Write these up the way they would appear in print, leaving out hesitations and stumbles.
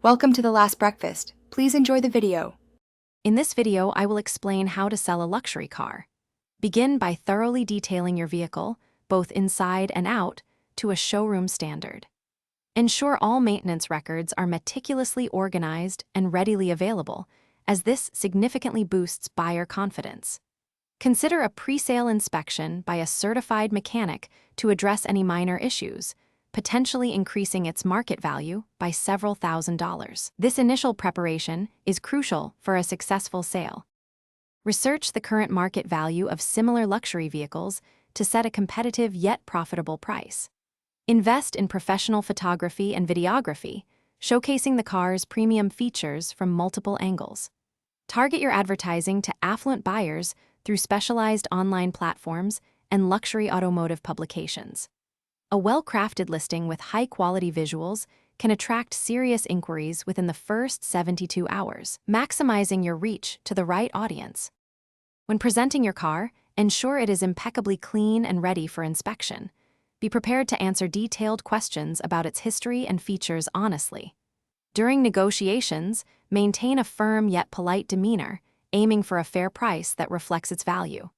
Welcome to The Last Breakfast. Please enjoy the video. In this video, I will explain how to sell a luxury car. Begin by thoroughly detailing your vehicle, both inside and out, to a showroom standard. Ensure all maintenance records are meticulously organized and readily available, as this significantly boosts buyer confidence. Consider a pre-sale inspection by a certified mechanic to address any minor issues, potentially increasing its market value by several $1,000s. This initial preparation is crucial for a successful sale. Research the current market value of similar luxury vehicles to set a competitive yet profitable price. Invest in professional photography and videography, showcasing the car's premium features from multiple angles. Target your advertising to affluent buyers through specialized online platforms and luxury automotive publications. A well-crafted listing with high-quality visuals can attract serious inquiries within the first 72 hours, maximizing your reach to the right audience. When presenting your car, ensure it is impeccably clean and ready for inspection. Be prepared to answer detailed questions about its history and features honestly. During negotiations, maintain a firm yet polite demeanor, aiming for a fair price that reflects its value.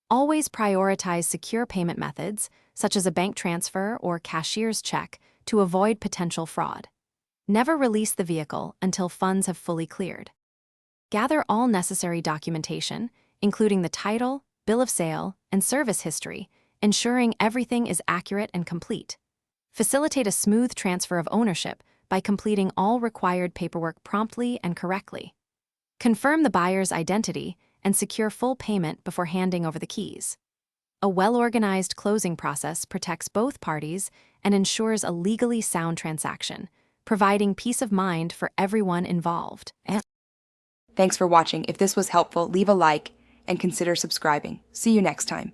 Always prioritize secure payment methods, such as a bank transfer or cashier's check, to avoid potential fraud. Never release the vehicle until funds have fully cleared. Gather all necessary documentation, including the title, bill of sale, and service history, ensuring everything is accurate and complete. Facilitate a smooth transfer of ownership by completing all required paperwork promptly and correctly. Confirm the buyer's identity and secure full payment before handing over the keys. A well-organized closing process protects both parties and ensures a legally sound transaction, providing peace of mind for everyone involved. Thanks for watching. If this was helpful, leave a like and consider subscribing. See you next time.